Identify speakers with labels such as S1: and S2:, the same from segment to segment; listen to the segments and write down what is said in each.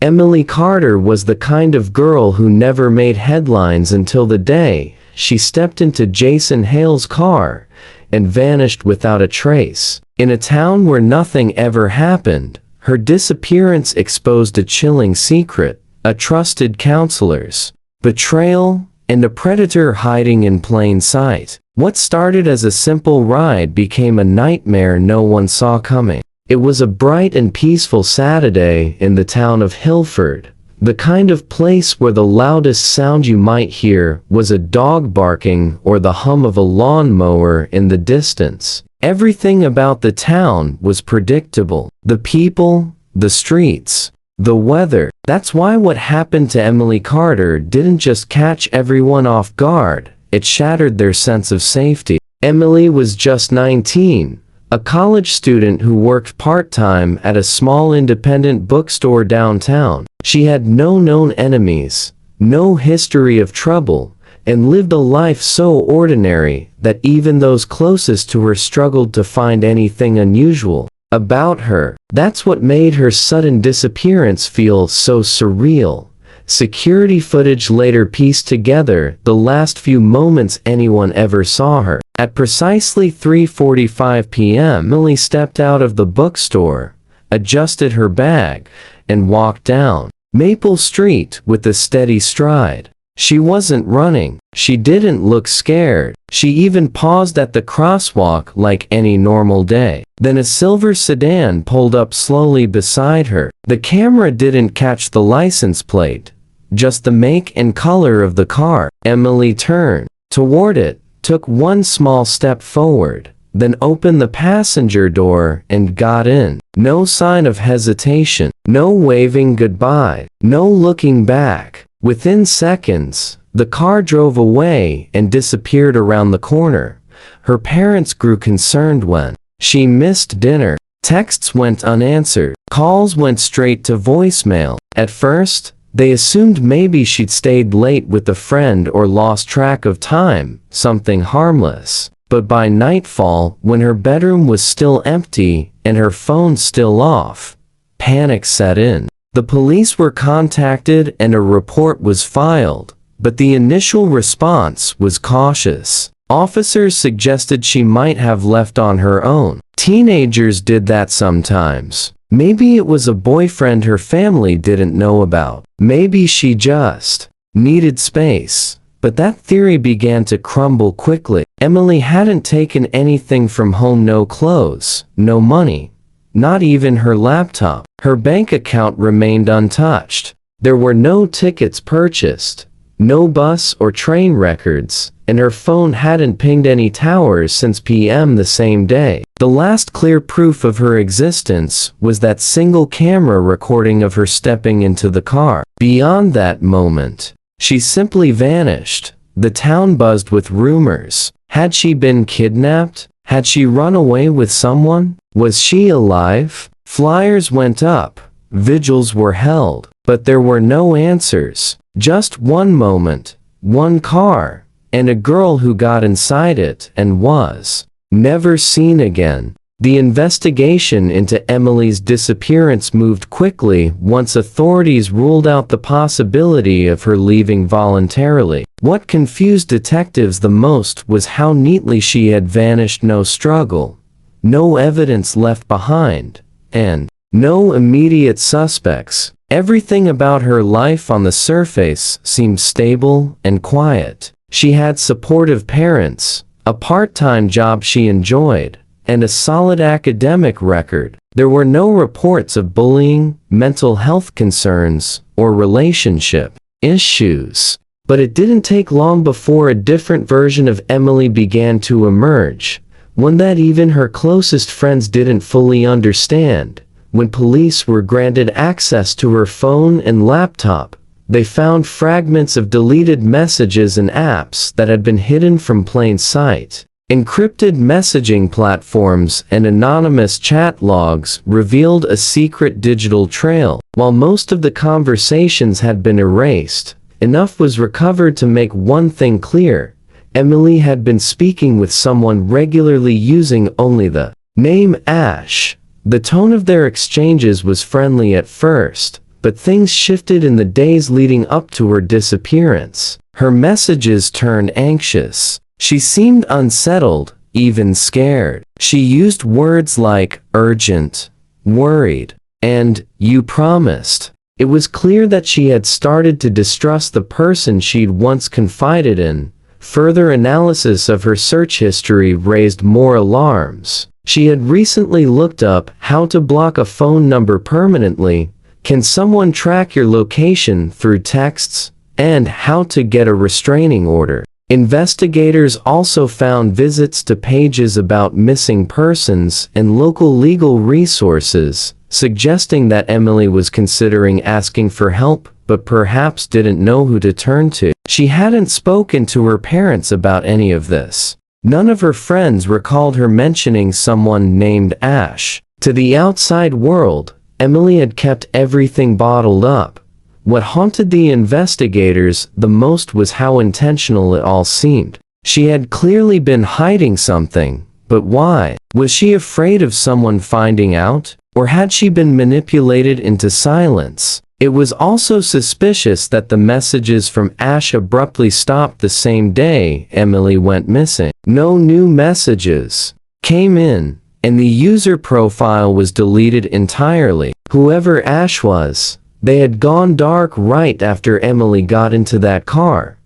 S1: Emily Carter was the kind of girl who never made headlines until the day she stepped into Jason Hale's car and vanished without a trace. In a town where nothing ever happened, her disappearance exposed a chilling secret, a trusted counselor's betrayal, and a predator hiding in plain sight. What started as a simple ride became a nightmare no one saw coming. It was a bright and peaceful Saturday in the town of Hilford, the kind of place where the loudest sound you might hear was a dog barking or the hum of a lawnmower in the distance. Everything about the town was predictable. The people, the streets, the weather. That's why what happened to Emily Carter didn't just catch everyone off guard, it shattered their sense of safety. Emily was just 19, a college student who worked part-time at a small independent bookstore downtown. She had no known enemies, no history of trouble, and lived a life so ordinary that even those closest to her struggled to find anything unusual about her. That's what made her sudden disappearance feel so surreal. Security footage later pieced together the last few moments anyone ever saw her. At precisely 3:45 p.m., Emily stepped out of the bookstore, adjusted her bag, and walked down Maple Street with a steady stride. She wasn't running. She didn't look scared. She even paused at the crosswalk like any normal day. Then a silver sedan pulled up slowly beside her. The camera didn't catch the license plate, just the make and color of the car. Emily turned toward it, took one small step forward, then opened the passenger door and got in. No sign of hesitation, no waving goodbye, no looking back. Within seconds, the car drove away and disappeared around the corner. Her parents grew concerned when she missed dinner. Texts went unanswered. Calls went straight to voicemail. At first, they assumed maybe she'd stayed late with a friend or lost track of time, something harmless. But by nightfall, when her bedroom was still empty and her phone still off, panic set in. The police were contacted and a report was filed, but the initial response was cautious. Officers suggested she might have left on her own. Teenagers did that sometimes. Maybe it was a boyfriend her family didn't know about. Maybe she just needed space. But that theory began to crumble quickly. Emily hadn't taken anything from home, no clothes, no money, not even her laptop. Her bank account remained untouched. There were no tickets purchased, no bus or train records, and her phone hadn't pinged any towers since PM the same day. The last clear proof of her existence was that single camera recording of her stepping into the car. Beyond that moment, she simply vanished. The town buzzed with rumors. Had she been kidnapped? Had she run away with someone? Was she alive? Flyers went up, vigils were held, but there were no answers. Just one moment, one car, and a girl who got inside it and was never seen again. The investigation into Emily's disappearance moved quickly once authorities ruled out the possibility of her leaving voluntarily. What confused detectives the most was how neatly she had vanished. No struggle, no evidence left behind, and no immediate suspects. Everything about her life on the surface seemed stable and quiet. She had supportive parents, a part-time job she enjoyed, and a solid academic record. There were no reports of bullying, mental health concerns, or relationship issues. But it didn't take long before a different version of Emily began to emerge, one that even her closest friends didn't fully understand. When police were granted access to her phone and laptop, they found fragments of deleted messages and apps that had been hidden from plain sight. Encrypted messaging platforms and anonymous chat logs revealed a secret digital trail. While most of the conversations had been erased, enough was recovered to make one thing clear: Emily had been speaking with someone regularly using only the name Ash. The tone of their exchanges was friendly at first, but things shifted in the days leading up to her disappearance. Her messages turned anxious. She seemed unsettled, even scared. She used words like urgent, worried, and you promised. It was clear that she had started to distrust the person she'd once confided in. Further analysis of her search history raised more alarms. She had recently looked up how to block a phone number permanently, can someone track your location through texts, and how to get a restraining order. Investigators also found visits to pages about missing persons and local legal resources, suggesting that Emily was considering asking for help, but perhaps didn't know who to turn to. She hadn't spoken to her parents about any of this. None of her friends recalled her mentioning someone named Ash. To the outside world, Emily had kept everything bottled up. What haunted the investigators the most was how intentional it all seemed. She had clearly been hiding something, but why? Was she afraid of someone finding out? Or had she been manipulated into silence? It was also suspicious that the messages from Ash abruptly stopped the same day Emily went missing. No new messages came in, and the user profile was deleted entirely. Whoever Ash was, they had gone dark right after Emily got into that car.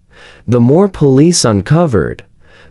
S1: The more police uncovered,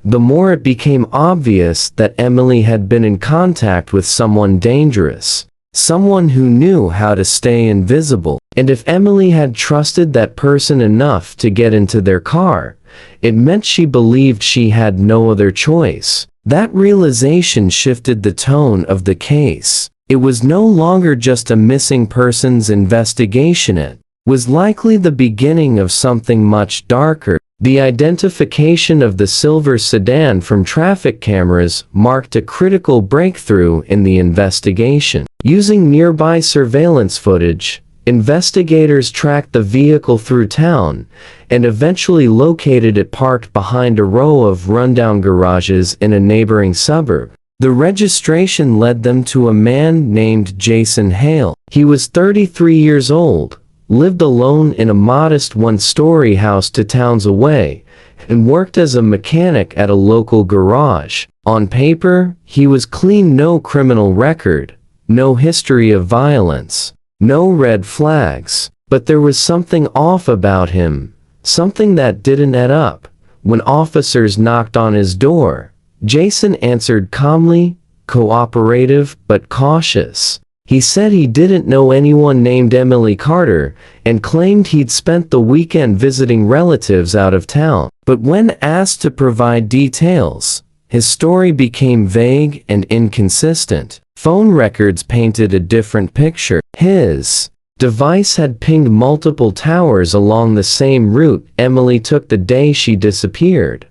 S1: the more it became obvious that Emily had been in contact with someone dangerous, someone who knew how to stay invisible. And if Emily had trusted that person enough to get into their car, it meant she believed she had no other choice. That realization shifted the tone of the case. It was no longer just a missing persons investigation. It was likely the beginning of something much darker. The identification of the silver sedan from traffic cameras marked a critical breakthrough in the investigation. Using nearby surveillance footage, investigators tracked the vehicle through town and eventually located it parked behind a row of rundown garages in a neighboring suburb. The registration led them to a man named Jason Hale. He was 33 years old, lived alone in a modest one-story house 2 towns away, and worked as a mechanic at a local garage. On paper, he was clean, no criminal record, no history of violence, no red flags. But there was something off about him, something that didn't add up. When officers knocked on his door, Jason answered calmly, cooperative but cautious. He said he didn't know anyone named Emily Carter and claimed he'd spent the weekend visiting relatives out of town. But when asked to provide details, his story became vague and inconsistent. Phone records painted a different picture. His device had pinged multiple towers along the same route Emily took the day she disappeared,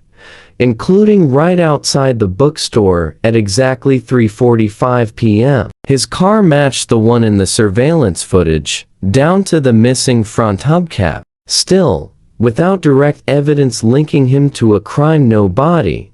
S1: including right outside the bookstore at exactly 3:45 p.m. His car matched the one in the surveillance footage, down to the missing front hubcap. Still, without direct evidence linking him to a crime, no body,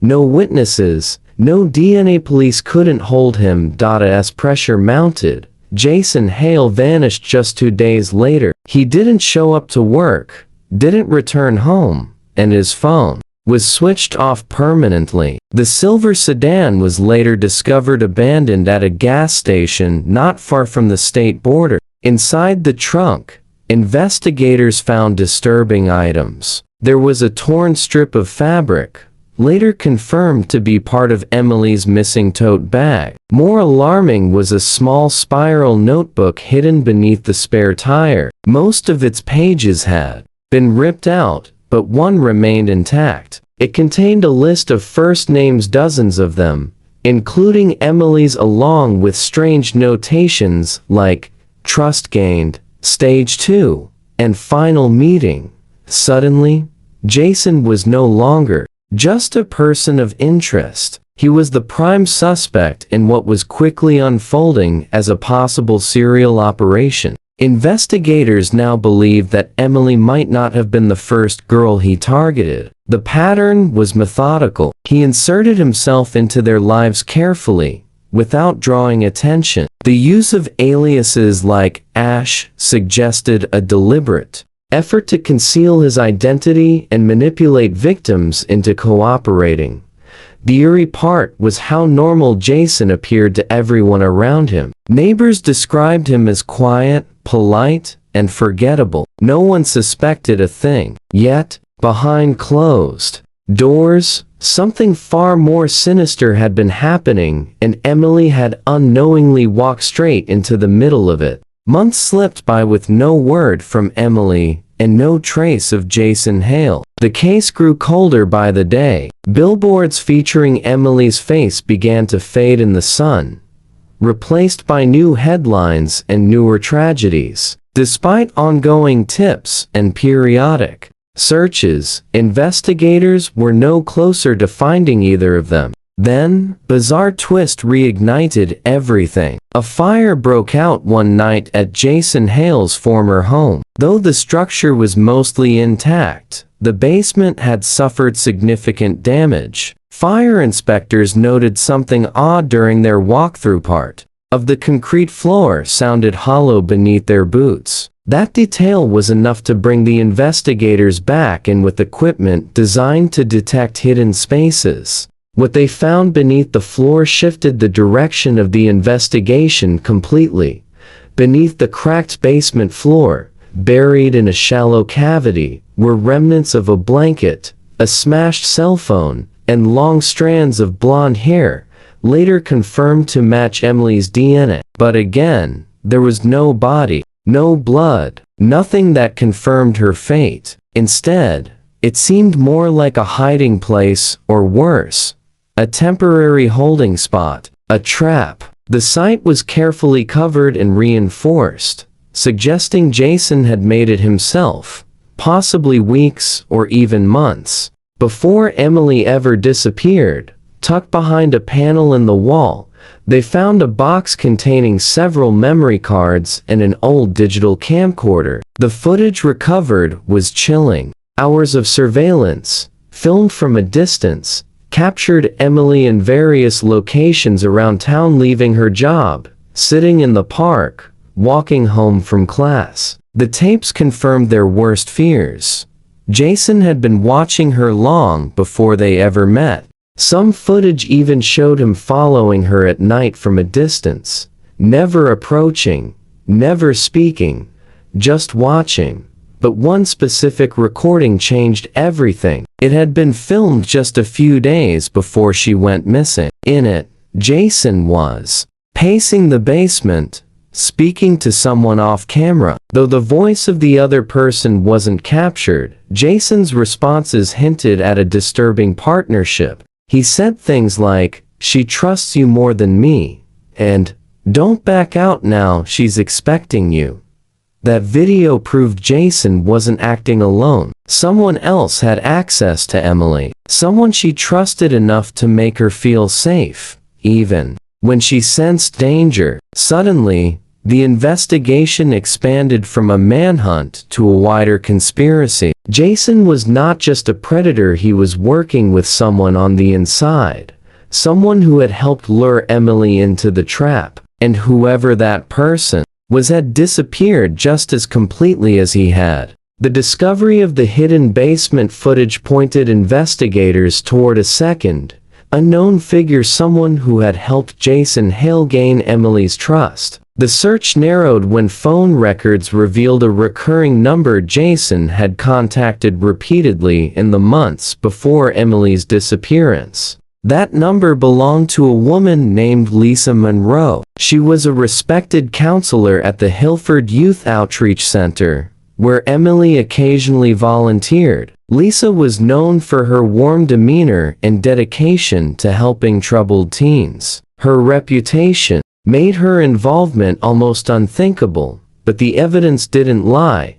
S1: no witnesses, no DNA, police couldn't hold him. As pressure mounted, Jason Hale vanished just 2 days later. He didn't show up to work, didn't return home, and his phone was switched off permanently. The silver sedan was later discovered abandoned at a gas station not far from the state border. Inside the trunk, investigators found disturbing items. There was a torn strip of fabric, later confirmed to be part of Emily's missing tote bag. More alarming was a small spiral notebook hidden beneath the spare tire. Most of its pages had been ripped out, but one remained intact. It contained a list of first names, dozens of them, including Emily's, along with strange notations like trust gained, stage 2, and final meeting. Suddenly, Jason was no longer just a person of interest. He was the prime suspect in what was quickly unfolding as a possible serial operation. Investigators now believe that Emily might not have been the first girl he targeted. The pattern was methodical. He inserted himself into their lives carefully, without drawing attention. The use of aliases like Ash suggested a deliberate effort to conceal his identity and manipulate victims into cooperating. The eerie part was how normal Jason appeared to everyone around him. Neighbors described him as quiet, polite, and forgettable. No one suspected a thing. Yet, behind closed doors, something far more sinister had been happening, and Emily had unknowingly walked straight into the middle of it. Months slipped by with no word from Emily, and no trace of Jason Hale. The case grew colder by the day. Billboards featuring Emily's face began to fade in the sun, replaced by new headlines and newer tragedies. Despite ongoing tips and periodic searches, investigators were no closer to finding either of them. Then, bizarre twist reignited everything. A fire broke out one night at Jason Hale's former home. Though the structure was mostly intact, the basement had suffered significant damage. Fire inspectors noted something odd during their walkthrough. Part of the concrete floor sounded hollow beneath their boots. That detail was enough to bring the investigators back in with equipment designed to detect hidden spaces. What they found beneath the floor shifted the direction of the investigation completely. Beneath the cracked basement floor, buried in a shallow cavity, were remnants of a blanket, a smashed cell phone, and long strands of blonde hair, later confirmed to match Emily's DNA. But again, there was no body, no blood, nothing that confirmed her fate. Instead, it seemed more like a hiding place, or worse, a temporary holding spot, a trap. The site was carefully covered and reinforced, suggesting Jason had made it himself, possibly weeks or even months before Emily ever disappeared. Tucked behind a panel in the wall, they found a box containing several memory cards and an old digital camcorder. The footage recovered was chilling. Hours of surveillance, filmed from a distance, captured Emily in various locations around town, leaving her job, sitting in the park, walking home from class. The tapes confirmed their worst fears. Jason had been watching her long before they ever met. Some footage even showed him following her at night from a distance, never approaching, never speaking, just watching. But one specific recording changed everything. It had been filmed just a few days before she went missing. In it, Jason was pacing the basement, speaking to someone off camera. Though the voice of the other person wasn't captured, Jason's responses hinted at a disturbing partnership. He said things like, "She trusts you more than me," and "Don't back out now, she's expecting you." That video proved Jason wasn't acting alone. Someone else had access to Emily. Someone she trusted enough to make her feel safe, even when she sensed danger. Suddenly, the investigation expanded from a manhunt to a wider conspiracy. Jason was not just a predator, he was working with someone on the inside. Someone who had helped lure Emily into the trap. And whoever that person was had disappeared just as completely as he had. The discovery of the hidden basement footage pointed investigators toward a second, unknown figure, someone who had helped Jason Hale gain Emily's trust. The search narrowed when phone records revealed a recurring number Jason had contacted repeatedly in the months before Emily's disappearance. That number belonged to a woman named Lisa Monroe. She was a respected counselor at the Hilford Youth Outreach Center, where Emily occasionally volunteered. Lisa was known for her warm demeanor and dedication to helping troubled teens. Her reputation made her involvement almost unthinkable, but the evidence didn't lie.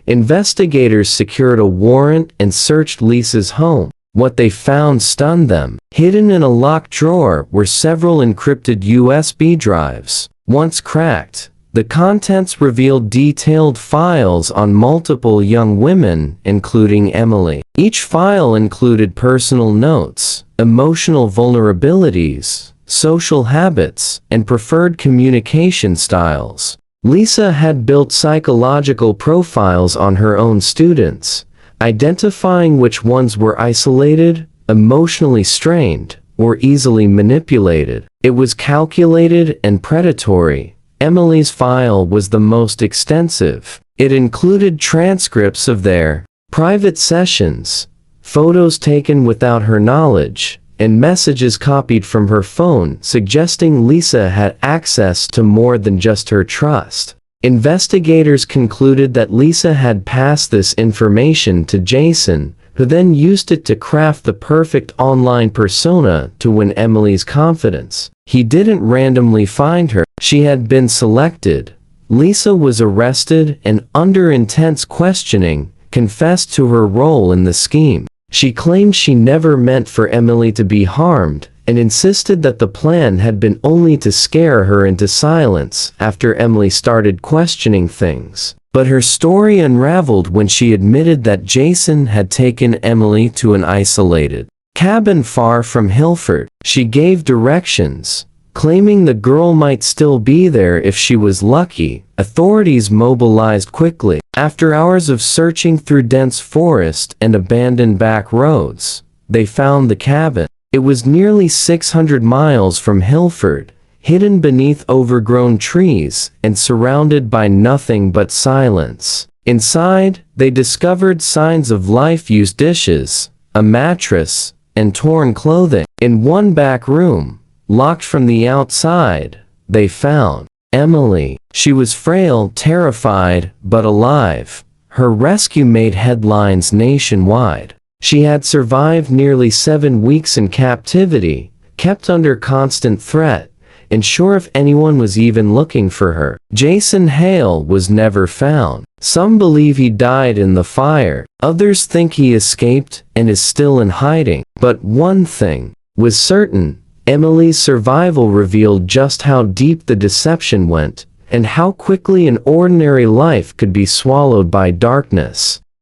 S1: Investigators secured a warrant and searched Lisa's home. What they found stunned them. Hidden in a locked drawer were several encrypted USB drives. Once cracked, the contents revealed detailed files on multiple young women, including Emily. Each file included personal notes, emotional vulnerabilities, social habits, and preferred communication styles. Lisa had built psychological profiles on her own students, identifying which ones were isolated, emotionally strained, or easily manipulated. It was calculated and predatory. Emily's file was the most extensive. It included transcripts of their private sessions, photos taken without her knowledge, and messages copied from her phone suggesting Lisa had access to more than just her trust. Investigators concluded that Lisa had passed this information to Jason, who then used it to craft the perfect online persona to win Emily's confidence. He didn't randomly find her. She had been selected. Lisa was arrested and, under intense questioning, confessed to her role in the scheme. She claimed she never meant for Emily to be harmed, and insisted that the plan had been only to scare her into silence after Emily started questioning things. But her story unraveled when she admitted that Jason had taken Emily to an isolated cabin far from Hilford. She gave directions, claiming the girl might still be there if she was lucky. Authorities mobilized quickly. After hours of searching through dense forest and abandoned back roads, they found the cabin. It was nearly 600 miles from Hilford, hidden beneath overgrown trees and surrounded by nothing but silence. Inside, they discovered signs of life-used dishes, a mattress, and torn clothing. In one back room, locked from the outside, they found Emily. She was frail, terrified, but alive. Her rescue made headlines nationwide. She had survived nearly 7 weeks in captivity, kept under constant threat, unsure if anyone was even looking for her. Jason Hale was never found. Some believe he died in the fire. Others think he escaped and is still in hiding. But one thing was certain: Emily's survival revealed just how deep the deception went, and how quickly an ordinary life could be swallowed by darkness.